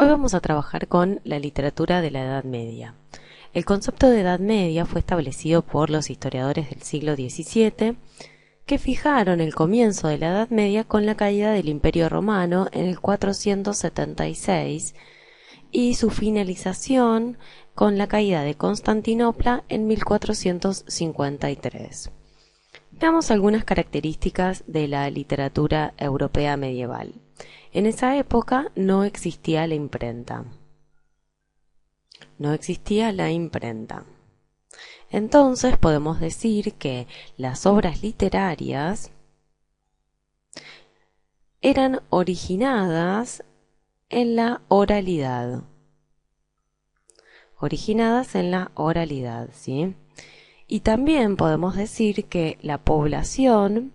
Hoy vamos a trabajar con la literatura de la Edad Media. El concepto de Edad Media fue establecido por los historiadores del siglo XVII, que fijaron el comienzo de la Edad Media con la caída del Imperio Romano en el 476 y su finalización con la caída de Constantinopla en 1453. Veamos algunas características de la literatura europea medieval. En esa época no existía la imprenta. Entonces podemos decir que las obras literarias eran originadas en la oralidad. ¿Sí? Y también podemos decir que la población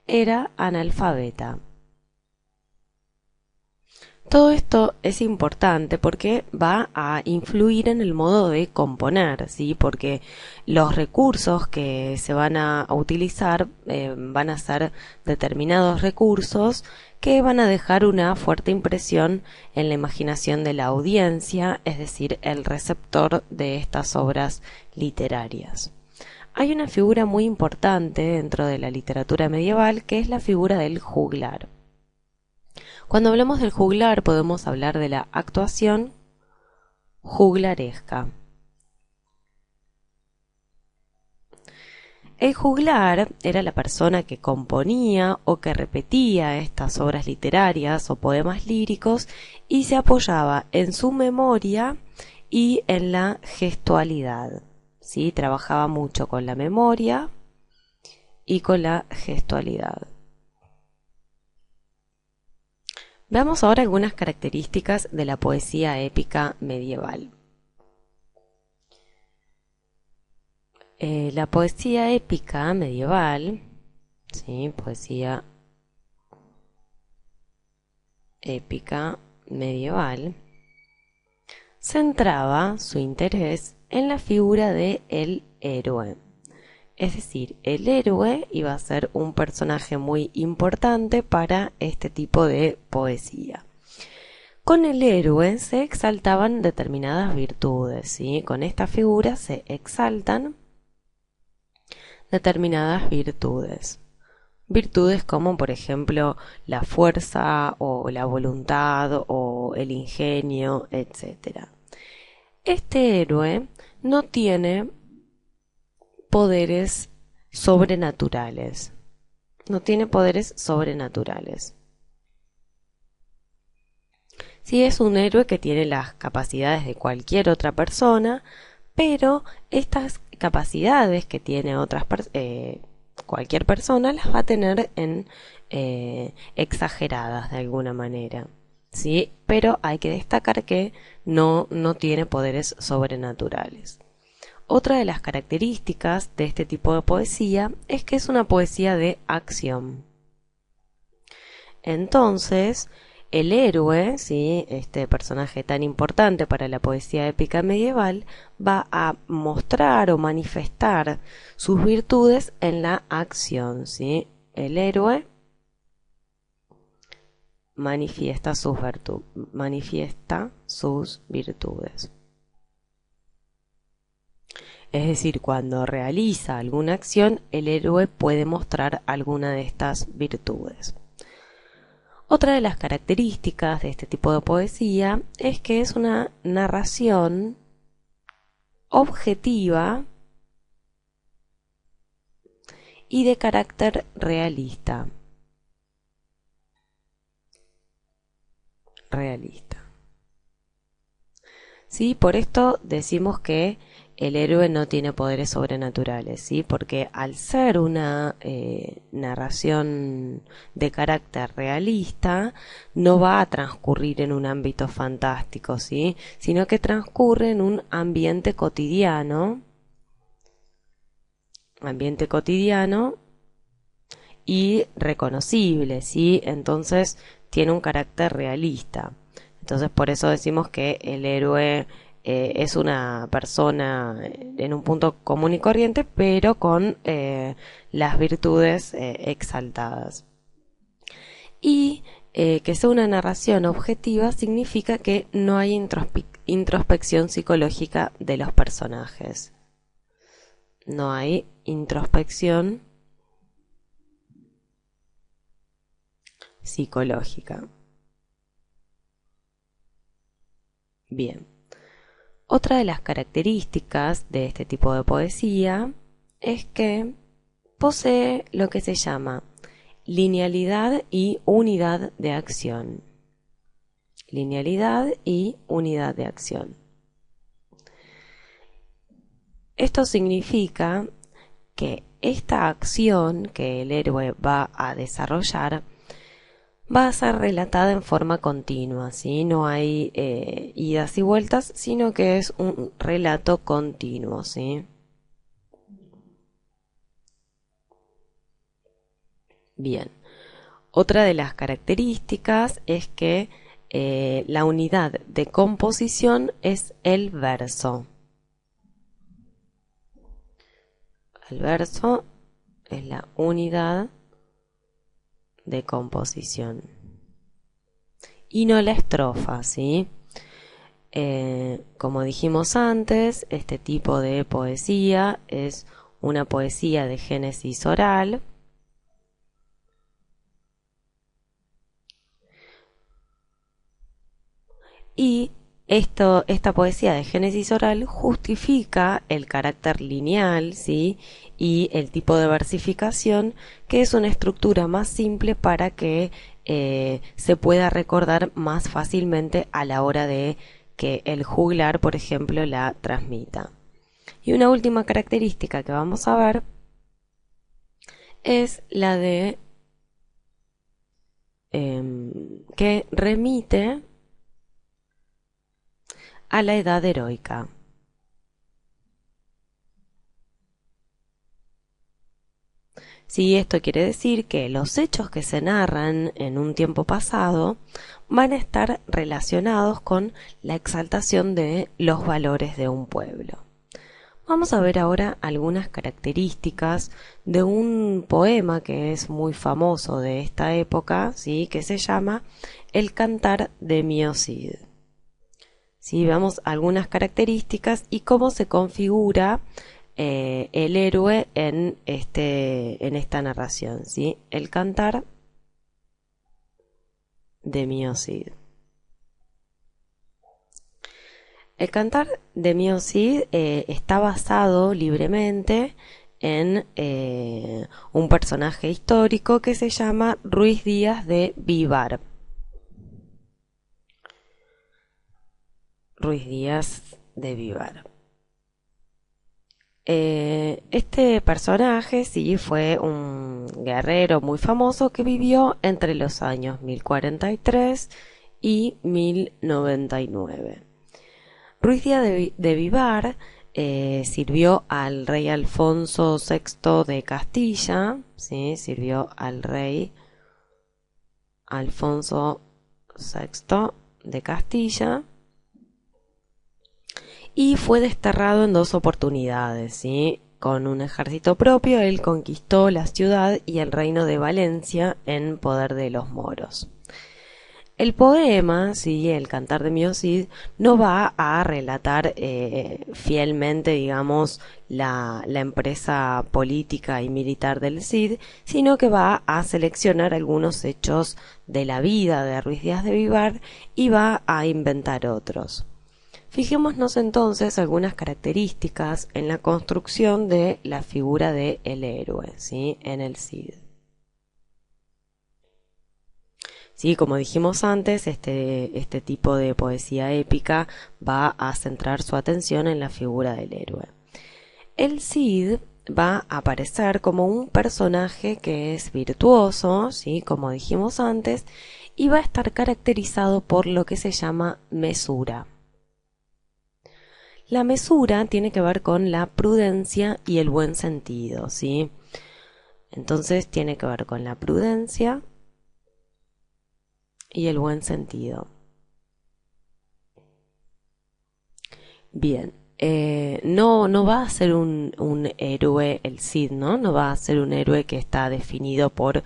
era analfabeta. Todo esto es importante porque va a influir en el modo de componer, ¿sí? Porque los recursos que se van a utilizar van a ser determinados recursos que van a dejar una fuerte impresión en la imaginación de la audiencia, es decir, el receptor de estas obras literarias. Hay una figura muy importante dentro de la literatura medieval que es la figura del juglar. Cuando hablamos del juglar podemos hablar de la actuación juglaresca. El juglar era la persona que componía o que repetía estas obras literarias o poemas líricos y se apoyaba en su memoria y en la gestualidad. ¿Sí? Trabajaba mucho con la memoria y con la gestualidad. Veamos ahora algunas características de la poesía épica medieval. La poesía épica medieval, ¿sí? Poesía épica medieval, centraba su interés en la figura de el héroe. Es decir, el héroe iba a ser un personaje muy importante para este tipo de poesía. Con el héroe se exaltaban determinadas virtudes, ¿sí? Con esta figura se exaltan determinadas virtudes. Virtudes como, por ejemplo, la fuerza o la voluntad o el ingenio, etc. Este héroe no tiene poderes sobrenaturales. Sí, es un héroe que tiene las capacidades de cualquier otra persona, pero estas capacidades que tiene cualquier persona las va a tener exageradas de alguna manera. ¿Sí? Pero hay que destacar que no tiene poderes sobrenaturales. Otra de las características de este tipo de poesía es que es una poesía de acción. Entonces, el héroe, ¿sí? Este personaje tan importante para la poesía épica medieval, va a mostrar o manifestar sus virtudes en la acción, ¿sí? El héroe manifiesta sus virtudes. Es decir, cuando realiza alguna acción, el héroe puede mostrar alguna de estas virtudes. Otra de las características de este tipo de poesía es que es una narración objetiva y de carácter realista. ¿Sí? Por esto decimos que el héroe no tiene poderes sobrenaturales, ¿sí? Porque al ser una narración de carácter realista, no va a transcurrir en un ámbito fantástico, ¿sí? Sino que transcurre en un ambiente cotidiano y reconocible, ¿sí? Entonces tiene un carácter realista. Entonces por eso decimos que el héroe es una persona en un punto común y corriente, pero con las virtudes exaltadas. Y que sea una narración objetiva significa que no hay introspección psicológica de los personajes. No hay introspección psicológica. Bien. Otra de las características de este tipo de poesía es que posee lo que se llama linealidad y unidad de acción. Linealidad y unidad de acción. Esto significa que esta acción que el héroe va a desarrollar va a ser relatada en forma continua, ¿sí? No hay idas y vueltas, sino que es un relato continuo, ¿sí? Bien. Otra de las características es que la unidad de composición es el verso. El verso es la unidad de composición y no la estrofa, ¿sí? Como dijimos antes, este tipo de poesía es una poesía de génesis oral. Y esta poesía de génesis oral justifica el carácter lineal, ¿sí? Y el tipo de versificación, que es una estructura más simple para que se pueda recordar más fácilmente a la hora de que el juglar, por ejemplo, la transmita. Y una última característica que vamos a ver es la de que remite a la edad heroica. Sí, esto quiere decir que los hechos que se narran en un tiempo pasado van a estar relacionados con la exaltación de los valores de un pueblo. Vamos a ver ahora algunas características de un poema que es muy famoso de esta época, ¿sí? Que se llama El Cantar de Mio Cid. ¿Sí? Veamos algunas características y cómo se configura el héroe en esta narración, ¿sí? El Cantar de Mio Cid. El Cantar de Mio Cid está basado libremente en un personaje histórico que se llama Ruiz Díaz de Vivar. Ruiz Díaz de Vivar. Este personaje sí fue un guerrero muy famoso que vivió entre los años 1043 y 1099. Ruiz Díaz de Vivar sirvió al rey Alfonso VI de Castilla, ¿sí? Sirvió al rey Alfonso VI de Castilla y fue desterrado en 2 oportunidades, ¿sí? Con un ejército propio, él conquistó la ciudad y el reino de Valencia en poder de los moros. El poema, ¿sí? El Cantar de Mio Cid, no va a relatar fielmente, digamos, la empresa política y militar del Cid, sino que va a seleccionar algunos hechos de la vida de Ruiz Díaz de Vivar y va a inventar otros. Fijémonos entonces algunas características en la construcción de la figura del héroe, ¿sí? En el Cid. Sí, como dijimos antes, este tipo de poesía épica va a centrar su atención en la figura del héroe. El Cid va a aparecer como un personaje que es virtuoso, ¿sí? Como dijimos antes, y va a estar caracterizado por lo que se llama mesura. La mesura tiene que ver con la prudencia y el buen sentido, ¿sí? Entonces tiene que ver con la prudencia y el buen sentido. Bien, no va a ser un héroe el Cid, ¿no? No va a ser un héroe que está definido por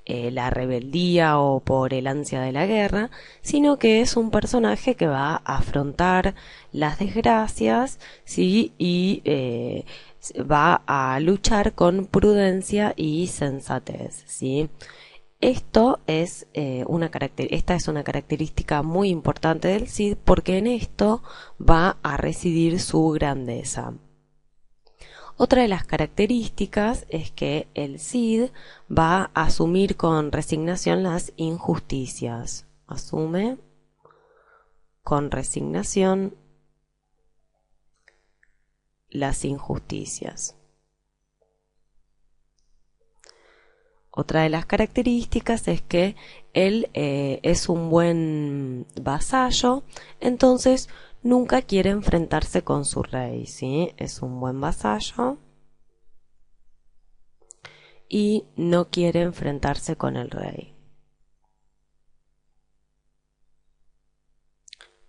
la rebeldía o por el ansia de la guerra, sino que es un personaje que va a afrontar las desgracias, ¿sí? Y va a luchar con prudencia y sensatez, ¿sí? Esta es una característica muy importante del Cid porque en esto va a residir su grandeza. Otra de las características es que el Cid va a asumir con resignación las injusticias. Asume con resignación las injusticias. Otra de las características es que él es un buen vasallo, entonces nunca quiere enfrentarse con su rey, ¿sí? Es un buen vasallo y no quiere enfrentarse con el rey,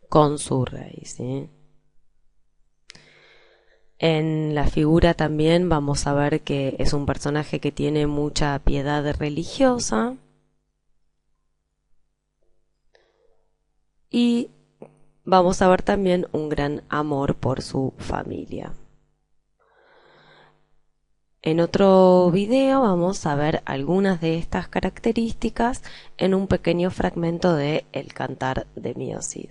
con su rey, ¿sí? En la figura también vamos a ver que es un personaje que tiene mucha piedad religiosa y vamos a ver también un gran amor por su familia. En otro video vamos a ver algunas de estas características en un pequeño fragmento de El Cantar de Mio Cid.